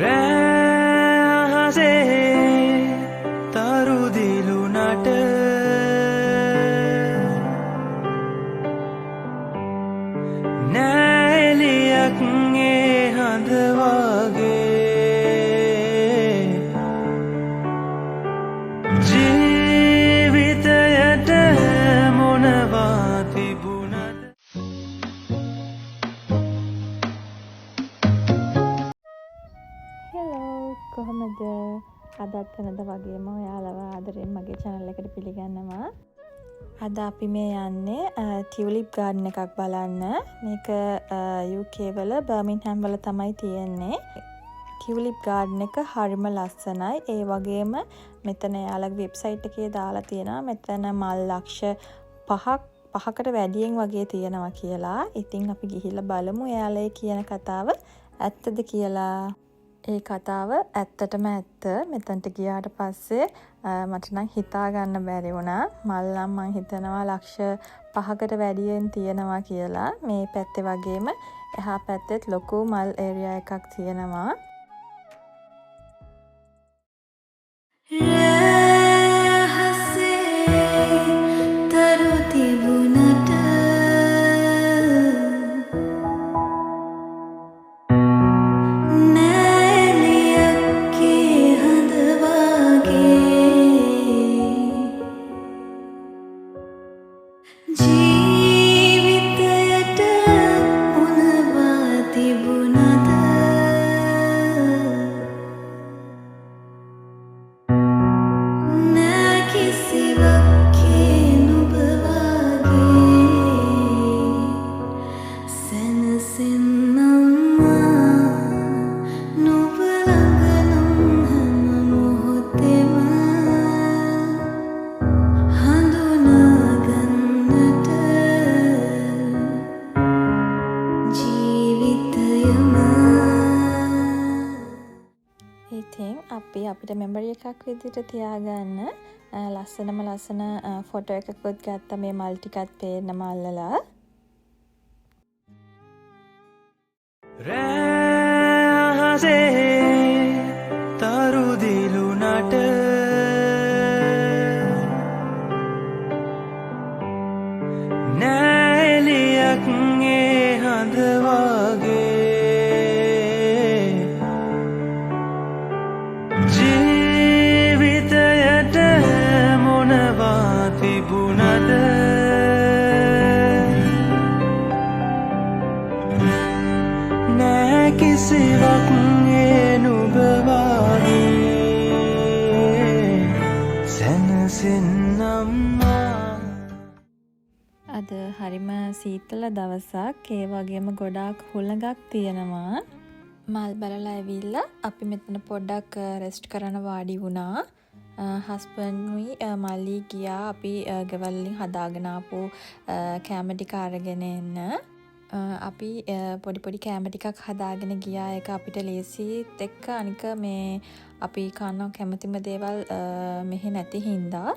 රෑහසේ තරුදිලුනට නෑලියක්ගේ හඳවාගේ ජීවිතයට මොනවා තිබුණද කොහොමද අදත් වෙනද වගේම ඔයාලව ආදරෙන් මගේ channel එකට පිළිගන්නවා. අද අපි මේ යන්නේ ටියුලිප් ගාඩන් එකක් බලන්න. මේක UK වල බර්මින්හම් වල තමයි තියෙන්නේ. ටියුලිප් ගාඩන් එක හරිම ලස්සනයි. ඒ වගේම මෙතන යාළගේ වෙබ්සයිට් එකේ දාලා තියෙනවා මෙතන මල් ලක්ෂ 5කට වැඩියෙන් වගේ තියෙනවා කියලා. ඉතින් අපි ගිහිල්ලා බලමු එයාලා කියන කතාව ඇත්තද කියලා. ඒ කතාව ඇත්තටම ඇත්ත. මෙතනට ගියාට පස්සේ මට නම් හිතා ගන්න බැරි වුණා. මල් නම් මං හිතනවා ලක්ෂ 5කට වැඩියෙන් තියෙනවා කියලා. මේ පැත්තේ වගේම එහා පැත්තෙත් ලොකු මල් ඒරියා එකක් තියෙනවා. අපිට මෙමරි එකක් විදිහට තියාගන්න ලස්සන ෆොටෝ එකකුත් ගත්ත මේ මල් ටිකත් පේන්නම අල්ලලා. රෑහසේ තරුදිලුනට නෑලියක්ගේ හඳවාගේ ජීවිතයට මොනවා තිබුණද නෑ කිසිවක් නුඹ වාගේ සැනසෙන්නම් අද හරිම සීතල දවසක්. ඒ වගේම ගොඩාක් හුළඟක් තියෙනවා. මල් බලලා ඇවිල්ලා අපි මෙතන පොඩ්ඩක් රෙස්ට් කරන්න වාඩි වුණා. හස්බන්ඩ්නුයි මල්ලි ගියා අපි ගෙවල් වලින් හදාගෙන ආපු කෑම ටික අරගෙන එන්න. අපි පොඩි කෑම ටිකක් හදාගෙන ගියා. ඒක අපිට ලේසිත් එක්ක අනික මේ අපි කන්න කැමතිම දේවල් මෙහෙ නැති හින්දා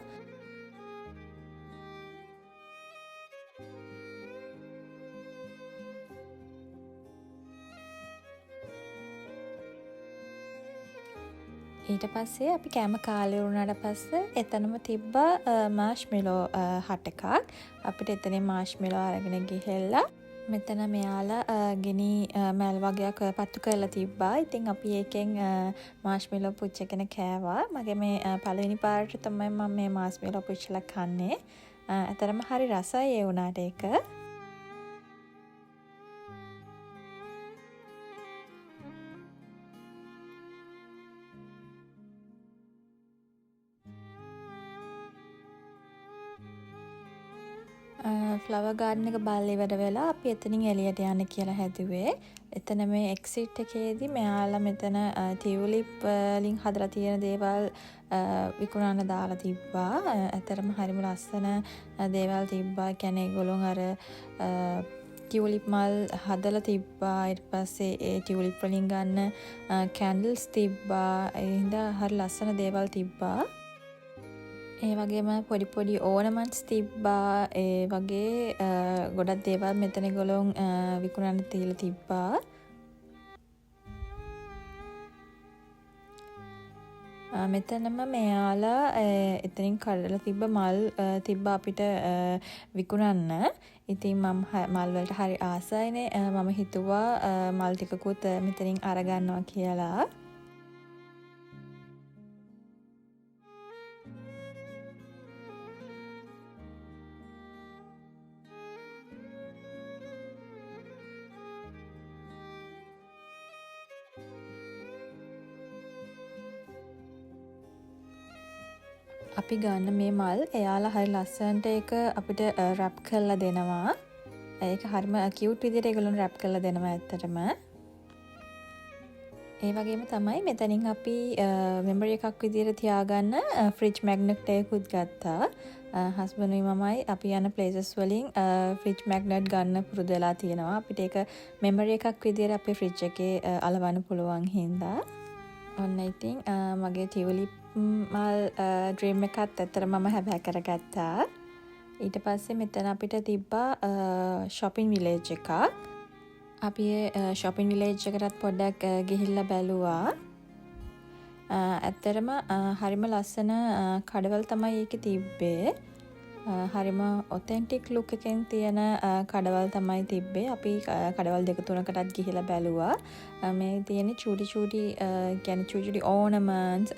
ඊට පස්සේ අපි කෑම කාලේ වුණාට පස්සේ එතනම තිබ්බ මාෂ්මෙලෝ හට් එකක්. අපිට එතනින් මාෂ්මෙලෝ අරගෙන ගිහිල්ලා මෙතන මෙයාලා ගිනි මැල් වගේක් පත්තු කරලා තිබ්බා. ඉතින් අපි ඒකෙන් මාෂ්මෙලෝ පුච්චගෙන කෑවා. මගේ මේ පළවෙනි පාරට තමයි මම මේ මාෂ්මෙලෝ පුච්චලා කන්නේ. ඇතරම හරි රසයි ඒ වුණාට ඒක. ෆ්ලවර් ගාඩන් එක බලලා ඉවර වෙලා අපි එතනින් එළියට යන්න කියලා හැදුවේ. එතන මේ එක්සිට් එකේදී මෙයාලා මෙතන ටියුලිප් වලින් හදලා තියෙන දේවල් විකුණන්න දාලා තිබ්බා. ඇතරම හරිම ලස්සන දේවල් තිබ්බා. කියන්නේ ඒගොල්ලෝ අර ටියුලිප් මල් හදලා තිබ්බා. ඊට පස්සේ ඒ ටියුලිප් වලින් ගන්න කැන්ඩල්ස් තිබ්බා. ඒ හින්දා හරි ලස්සන දේවල් තිබ්බා. ඒ වගේම පොඩි ඕනමන්ට්ස් තිබ්බා. ඒ වගේ ගොඩක් දේවල් මෙතන ඒගොල්ලෝ විකුණන්න තියලා තිබ්බා. මෙතනම මෙයාලා එතනින් කඩලා තිබ්බ මල් තිබ්බ අපිට විකුණන්න. ඉතින් මම මල් වලට හරි ආසයිනේ. මම හිතුවා මල් ටිකකුත් මෙතනින් අරගන්නවා කියලා. අපි ගන්න මේ මල් එයාලා හරි ලස්සනට ඒක අපිට රැප් කරලා දෙනවා. ඒක හරිම කියුට් විදිහට ඒගොල්ලෝ රැප් කරලා දෙනවා ඇත්තටම. ඒ වගේම තමයි මෙතනින් අපි මෙමරි එකක් විදිහට තියාගන්න ෆ්‍රිජ් මැග්නට් එකකුත් ගත්තා. හස්බන්ඩ්යි මමයි අපි යන ප්ලේසස් වලින් ෆ්‍රිජ් මැග්නට් ගන්න පුරුදු වෙලා තියෙනවා. අපිට ඒක මෙමරි එකක් විදිහට අපේ ෆ්‍රිජ් එකේ අලවන්න පුළුවන් හින්දා. ඔන්න ඉතින් මගේ ටියුලිප් මල් ඩ්‍රීම් එකත් ඇත්තට මම හැබෑ කරගත්තා. ඊට පස්සේ මෙතන අපිට තිබ්බා shopping village එකක්. අපි shopping village එකටත් පොඩ්ඩක් ගිහිල්ලා බැලුවා. ඇත්තටම හරිම ලස්සන කඩවල් තමයි ඒකේ තිබ්බේ. හරිම ඔතෙන්ටික් ලුක් එකෙන් තියෙන කඩවල් තමයි තිබ්බේ. අපි කඩවල් දෙක තුනකටත් ගිහිලා බැලුවා. මේ තියෙන චූටි චූටි ඕනමන්ට්ස්,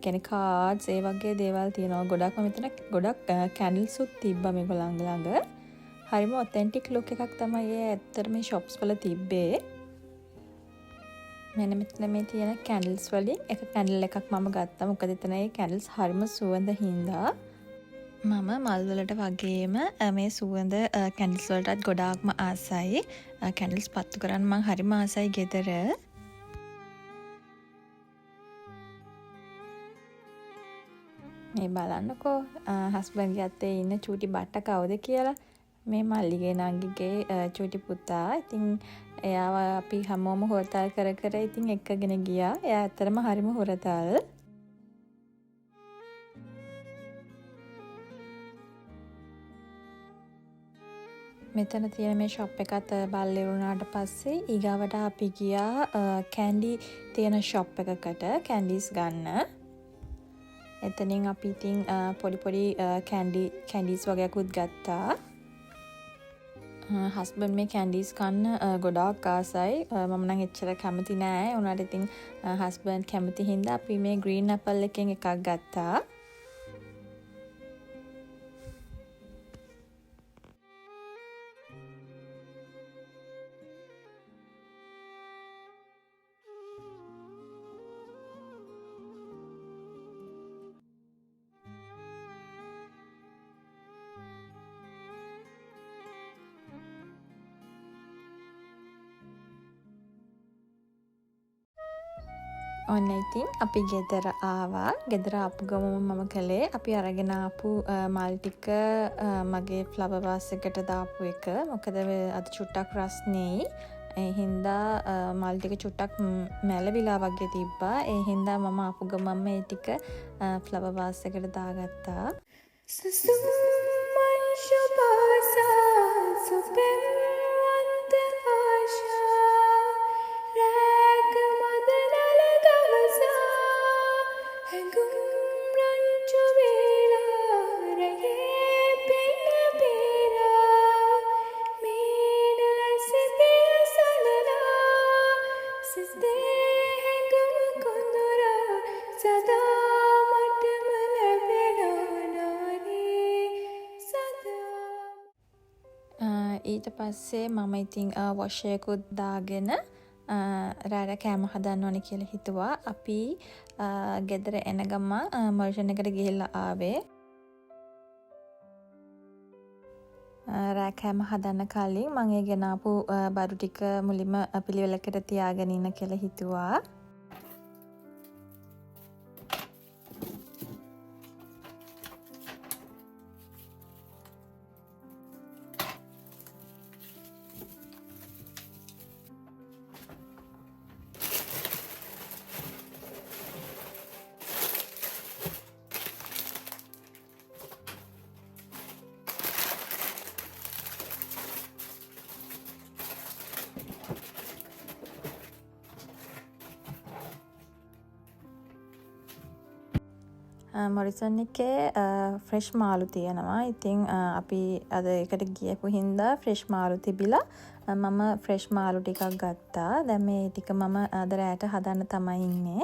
කියන්නේ කාඩ්ස්, ඒ වගේ දේවල් තියෙනවා. ගොඩක්ම මෙතන ගොඩක් කැන්ඩල්ස් උත් තිබ්බා මේගොල්ලන් ළඟ. හරිම ඔතෙන්ටික් ලුක් එකක් තමයි ඒ ඇත්තට මේ shops වල තිබ්බේ. මෙන්න මෙතන මේ තියෙන කැන්ඩල්ස් වලින් එක කැන්ඩල් එකක් මම ගත්තා. මොකද එතන ඒ කැන්ඩල්ස් හරිම සුවඳ හින්දා. මම මල් වලට වගේම මේ සුවඳ කැන්ඩල්ස් වලටත් ගොඩාක්ම ආසයි. කැන්ඩල්ස් පත්තු කරන්න මං හරිම ආසයි ගෙදර. මේ බලන්නකෝ හස්බන්ඩ්ගේ අතේ ඉන්න චූටි බට්ට කවුද කියලා. මේ මල්ලිගේ නංගිගේ චූටි පුතා. ඉතින් එයාව අපි හැමෝම හොරතල් කර කර ඉතින් එක්කගෙන ගියා. එයා ඇත්තටම හරිම හොරතල්. මෙතන තියෙන මේ ෂොප් එකත් බලලා වුණාට පස්සේ ඊගාවට අපි ගියා කැන්ඩි තියෙන ෂොප් එකකට කැන්ඩිස් ගන්න. එතනින් අපි ඉතින් පොඩි කැන්ඩිස් වගේකුත් ගත්තා. හස්බන්ඩ් මේ කැන්ඩිස් කන්න ගොඩාක් ආසයි. මම නම් එච්චර කැමති නෑ. උනාට ඉතින් හස්බන්ඩ් කැමති හින්දා අපි මේ ග්‍රීන් ඇපල් එකෙන් එකක් ගත්තා. ඔන්න ඉතින් අපි ගෙදර ආවා. ගෙදර ආපු ගමම මම කළේ අපි අරගෙන ආපු මල් ටික මගේ ෆ්ලවර් වාස් එකට දාපු එක. මොකද අද චුට්ටක් රස්නේ. ඒ හින්දා මල් ටික චුට්ටක් මැලවිලා වගේ තිබ්බා. ඒ හින්දා මම ආපු ගමම මේ ටික ෆ්ලවර් වාස් එකට දාගත්තා. ඊට පස්සේ මම ඉතින් වොෂ් එකකුත් දාගෙන රෑට කෑම හදන්න ඕනේ කියලා හිතුවා. අපි ගෙදර එන ගමන් මර්ෂන් එකට ගිහිල්ලා ආවේ. රෑ කෑම හදන්න කලින් මම ඒ ගෙන ආපු බඩු ටික මුලින්ම පිළිවෙලකට තියාගෙන ඉන්න කියලා හිතුවා. මොරිසන් එකේ ෆ්‍රෙෂ් මාළු තියෙනවා. ඉතින් අපි අද එකට ගියපු හින්දා ෆ්‍රෙෂ් මාළු තිබිලා මම ෆ්‍රෙෂ් මාළු ටිකක් ගත්තා. දැන් මේ ටික මම අද රෑට හදන්න තමයි ඉන්නේ.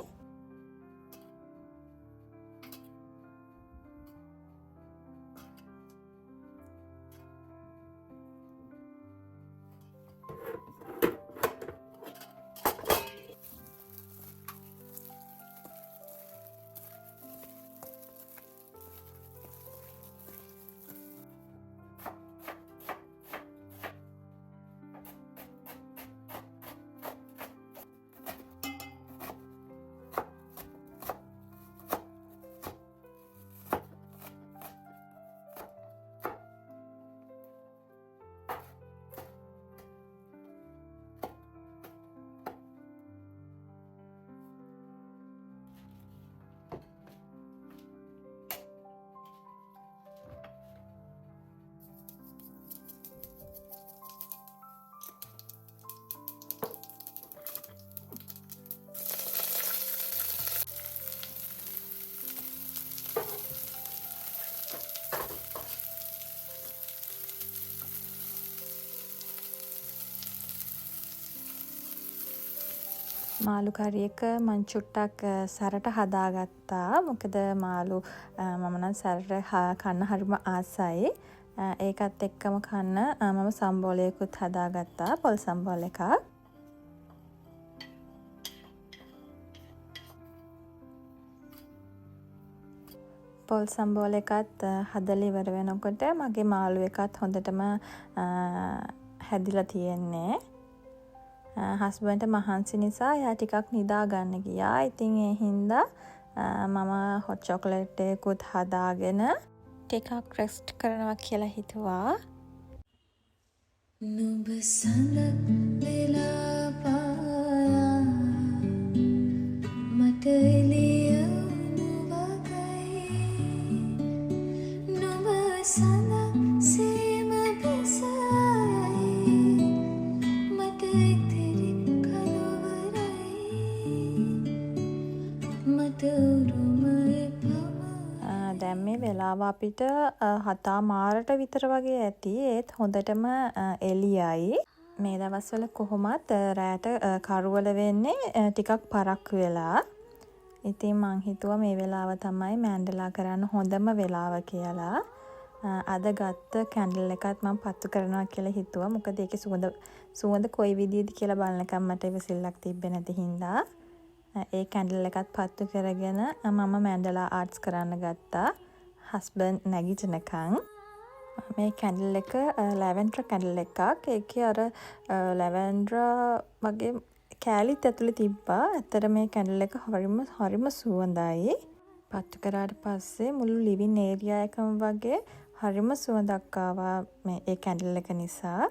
මාළු කරි එක මං චුට්ටක් සැරට හදාගත්තා. මොකද මාළු මම නම් සැරට කන්න හරිම ආසයි. ඒකත් එක්කම කන්න මම සම්බෝලයකුත් හදාගත්තා. පොල් සම්බෝල එකක්. පොල් සම්බෝල එකත් හදලා ඉවර වෙනකොට මගේ මාළු එකත් හොඳටම හැදිලා තියෙන්නේ. හස්බන්ඩ්ට මහන්සි නිසා එයා ටිකක් නිදා ගන්න ගියා. ඉතින් ඒ හින්දා මම හොට් චොකලට් එකකුත් හදාගෙන ටිකක් රෙස්ට් කරනවා කියලා හිතුවා. නුඹ සඳ වෙලා පායා මට එළිය වුණු වගයි නුඹ සඳ සීම බසයි මට ඉතිරි කලවරයි මට උරුමයි දැන් මේ වෙලාව අපිට 7:00 විතර වගේ ඇති. ඒත් හොඳටම එළියයි. මේ දවස්වල කොහොමත් රෑට කරුවල වෙන්නේ ටිකක් පරක්කු වෙලා. ඉතින් මං හිතුවා මේ වෙලාව තමයි මැන්ඩලා කරන්න හොඳම වෙලාව කියලා. අද ගත්ත කැන්ඩල් එකත් මම පත්තු කරනවා කියලා හිතුවා. මොකද ඒකේ සුවඳ කොයි විදිහද කියලා බලනකම් මට ඉවසිල්ලක් තිබ්බේ නැති හින්දා. ඒ කැන්ඩල් එකත් පත්තු කරගෙන මම මැන්ඩලා ආර්ට්ස් කරන්න ගත්තා. හස්බන්ඩ් නැගිටිනකන්. මේ කැන්ඩල් එක ලැවෙන්ඩර් කැන්ඩල් එකක්. ඒකේ අර ලැවෙන්ඩර් වගේ කෑලිත් ඇතුලේ තිබ්බා. ඇත්තට මේ කැන්ඩල් එක හරිම සුවඳයි. පත්තු කරාට පස්සේ මුළු ලිවින් ඒරියා එකම වගේ හරිම සුවඳක් ආවා මේ ඒ කැන්ඩල් එක නිසා.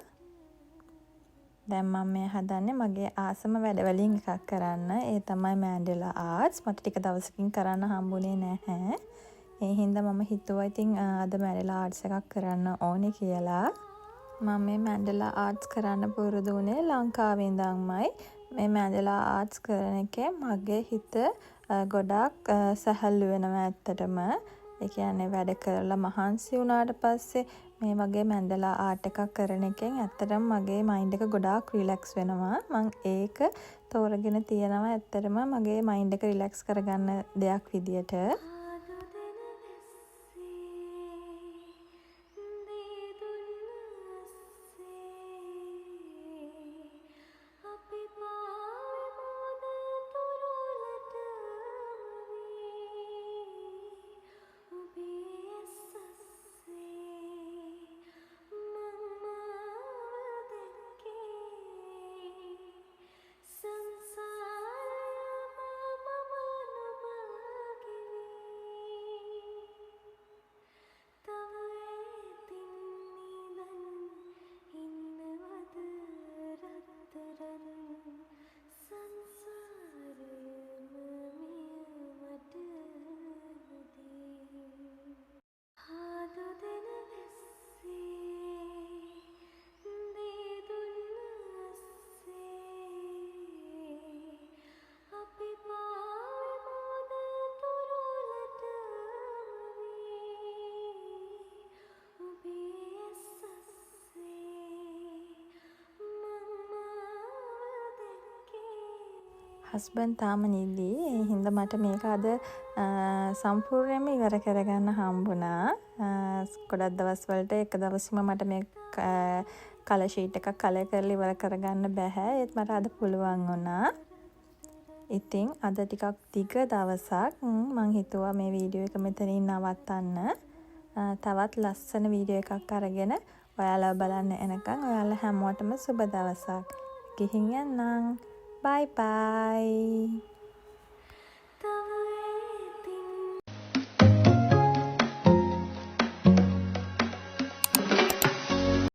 දැන් මම මේ හදන්නේ මගේ ආසම වැඩවලින් එකක් කරන්න. ඒ තමයි මැන්ඩලා ආර්ට්ස්. මට ටික දවසකින් කරන්න හම්බුනේ නැහැ. ඒ හින්දා මම හිතුවා ඉතින් අද මැන්ඩලා ආර්ට්ස් එකක් කරන්න ඕනේ කියලා. මම මේ මැන්ඩලා ආර්ට්ස් කරන්න පුරුදු වුණේ ලංකාවේ ඉඳන්මයි. මේ මැන්ඩලා ආර්ට්ස් කරන එකේ මගේ හිත ගොඩක් සැහැල්ලු වෙනවා ඇත්තටම. ඒ කියන්නේ වැඩ කරලා මහන්සි වුණාට පස්සේ මේ වගේ මැන්ඩලා ආර්ට් එකක් කරන එකෙන් ඇත්තටම මගේ මයින්ඩ් එක ගොඩාක් රිලැක්ස් වෙනවා. මම ඒක තෝරගෙන තියෙනවා ඇත්තටම මගේ මයින්ඩ් එක රිලැක්ස් කරගන්න දෙයක් විදියට. හස්බන්ඩ් තාම නිදි. ඒ හින්දා මට මේක අද සම්පූර්ණයෙන්ම ඉවර කරගන්න හම්බුණා. ගොඩක් දවස් වලට එක දවසෙම මට මේ කලර් ෂීට් එකක් කලර් කරලා ඉවර කරගන්න බෑ. ඒත් මට අද පුළුවන් වුණා. ඉතින් අද ටිකක් දිග දවසක් මං හිතුවා මේ වීඩියෝ එක මෙතනින් නවත්තන්න. තවත් ලස්සන වීඩියෝ එකක් අරගෙන ඔයාලා බලන්න එනකන් ඔයාලා හැමෝටම සුබ දවසක්. ගිහින් යන්නම්. Bye bye.